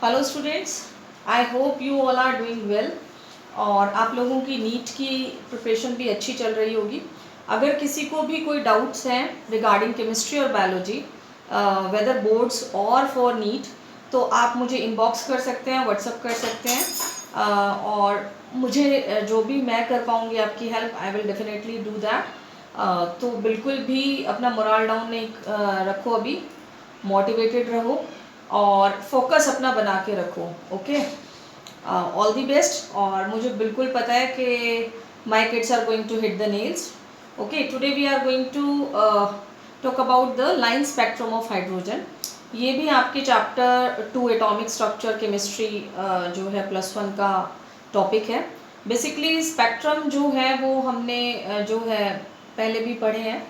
Hello students, I hope you all are doing well. और आप लोगों की नीट की प्रिपरेशन भी अच्छी चल रही होगी। अगर किसी को भी कोई डाउट्स हैं रिगार्डिंग केमिस्ट्री और बायोलॉजी, वेदर बोर्ड्स और फॉर नीट, तो आप मुझे इनबॉक्स कर सकते हैं, व्हाट्सअप कर सकते हैं। और मुझे जो भी मैं कर पाऊँगी आपकी help, I will definitely do that. तो बिल्कुल भी अपना मोरल डाउन नहीं रखो, अभी मोटिवेटेड रहो और फोकस अपना बना के रखो। Okay, all the best. और मुझे बिल्कुल पता है कि my kids are going to hit the nails. Okay, today we are going to talk about the line spectrum of hydrogen. ये भी आपके चैप्टर 2 एटॉमिक स्ट्रक्चर केमिस्ट्री जो है +1 का टॉपिक है। बेसिकली स्पेक्ट्रम जो है वो हमने जो है पहले भी पढ़े हैं।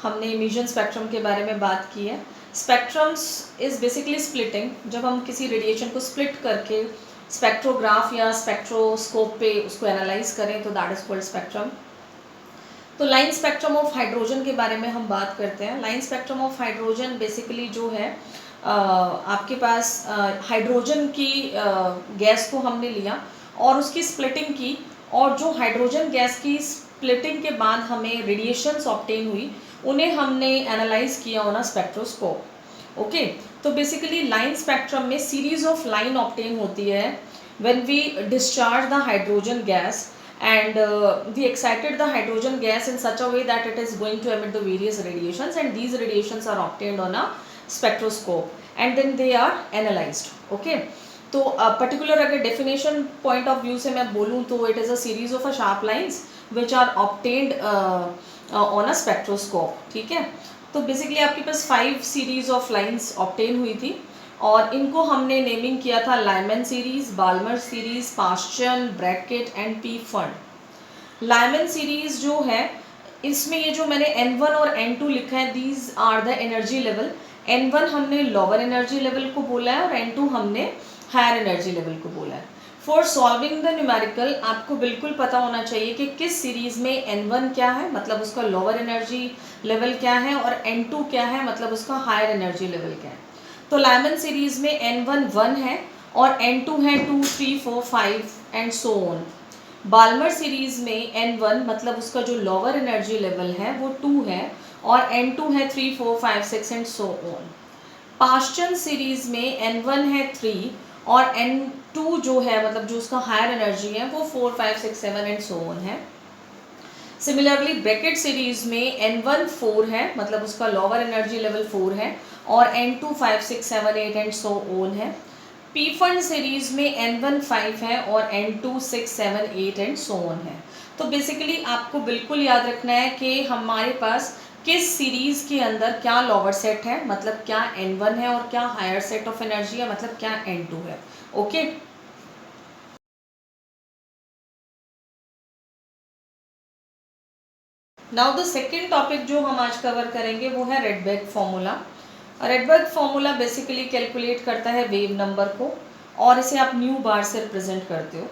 हमने इमिशन स्पेक्ट्रम के बारे में बात की है। Spectrums is basically splitting. जब हम किसी रेडिएशन को स्प्लिट करके स्पेक्ट्रोग्राफ या स्पेक्ट्रोस्कोप पे उसको एनालाइज करें तो दैट इज़ कॉल्ड स्पेक्ट्रम। तो लाइन स्पेक्ट्रम ऑफ हाइड्रोजन के बारे में हम बात करते हैं। Line spectrum of hydrogen basically जो है आपके पास हाइड्रोजन की गैस को हमने लिया और उसकी स्प्लिटिंग की, और जो हाइड्रोजन गैस की स्प्लिटिंग के बाद हमें रेडिएशंस ऑब्टेन हुई, उन्हें हमने एनालाइज किया ऑन अ स्पेक्ट्रोस्कोप। ओके, तो बेसिकली लाइन स्पेक्ट्रम में सीरीज ऑफ लाइन ऑब्टेन होती है when we discharge the hydrogen gas and we excited the hydrogen gas in such a way that it is going to emit the various radiations, and these radiations are obtained on a spectroscope and then they are analyzed. Okay, तो particular अगर definition point of view से मैं बोलूँ तो it is a series of a sharp lines which are obtained on a spectroscope. ठीक है, तो basically आपके पास 5 सीरीज ऑफ लाइंस ऑब्टेन हुई थी और इनको हमने नेमिंग किया था Lyman series, Balmer series, Paschen, Brackett and Pfund. Lyman series जो है इसमें ये जो मैंने N1 और N2 लिखा है, these are the energy level. N1 हमने लोअर एनर्जी लेवल को बोला है और N2 हमने हायर एनर्जी लेवल को बोला है। फॉर सॉल्विंग द न्यूमेरिकल आपको बिल्कुल पता होना चाहिए कि किस सीरीज में N1 क्या है, मतलब उसका लोअर एनर्जी लेवल क्या है, और N2 क्या है, मतलब उसका हायर एनर्जी लेवल क्या है। तो लाइमन सीरीज में N1 1 है और N2 है 2, 3, 4, 5 and so on. Balmer series में N1 मतलब उसका जो लोअर एनर्जी लेवल है वो 2 है और N2 है 3, 4, 5, 6 and so on. Paschen series में N1 है 3 और N2 जो है मतलब जो उसका हायर एनर्जी है वो 4, 5, 6, 7 एंड सो ऑन है। सिमिलरली ब्रैकेट सीरीज में N1 4 है, मतलब उसका लोअर एनर्जी लेवल 4 है और N2 5, 6, 7, 8 एंड सो ऑन है। पी फंड सीरीज में N1 5 है और N2 6, 7, 8 एंड सो ऑन है। तो बेसिकली आपको बिल्कुल याद रखना है कि हमारे पास किस सीरीज के अंदर क्या लोअर सेट है, मतलब क्या N1 है, और क्या हायर सेट ऑफ एनर्जी है, मतलब क्या N2 है। Okay, now the second topic जो हम आज कवर करेंगे वो है Rydberg formula. Rydberg formula basically calculate करता है वेव नंबर को, और इसे आप न्यू बार से रिप्रेजेंट करते हो।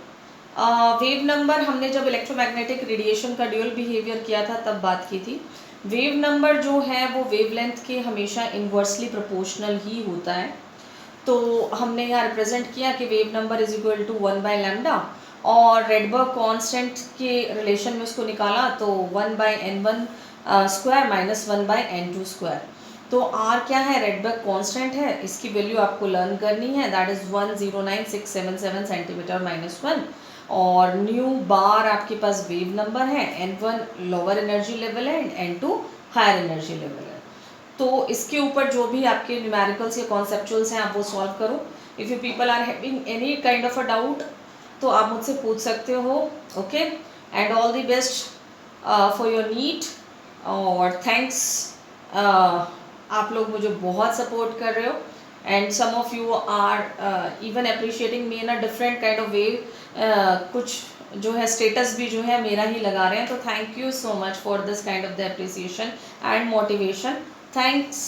वेव नंबर हमने जब इलेक्ट्रोमैग्नेटिक रेडिएशन का ड्यूअल बिहेवियर किया था तब बात की थी। वेव नंबर जो है वो वेवलेंथ के हमेशा इन्वर्सली प्रोपोर्शनल ही होता है। तो हमने यहाँ रिप्रेजेंट किया कि wave number is equal to 1/λ, और रेडबर्ग कांस्टेंट के रिलेशन में उसको निकाला तो 1/n1 square minus 1/n2 square. तो r क्या है, रेडबर्ग कांस्टेंट है, इसकी वैल्यू आपको लर्न करनी है, दैट इज़ 109677 सेंटीमीटर -1। और न्यू बार आपके पास वेव नंबर है, n1 लोअर एनर्जी लेवल है and n2 higher energy level है। तो इसके ऊपर जो भी आपके न्यूमेरिकल्स या कॉन्सेप्चुअल्स हैं आप वो सॉल्व करो। If you people are having any kind of a doubt तो आप मुझसे पूछ सकते हो। Okay, and all the best for your NEET. और थैंक्स, आप लोग मुझे बहुत सपोर्ट कर रहे हो, and some of you are even appreciating me in a different kind of way. कुछ जो है स्टेटस भी जो है मेरा ही लगा रहे हैं, तो thank you so much for this kind of the appreciation and motivation. Thanks.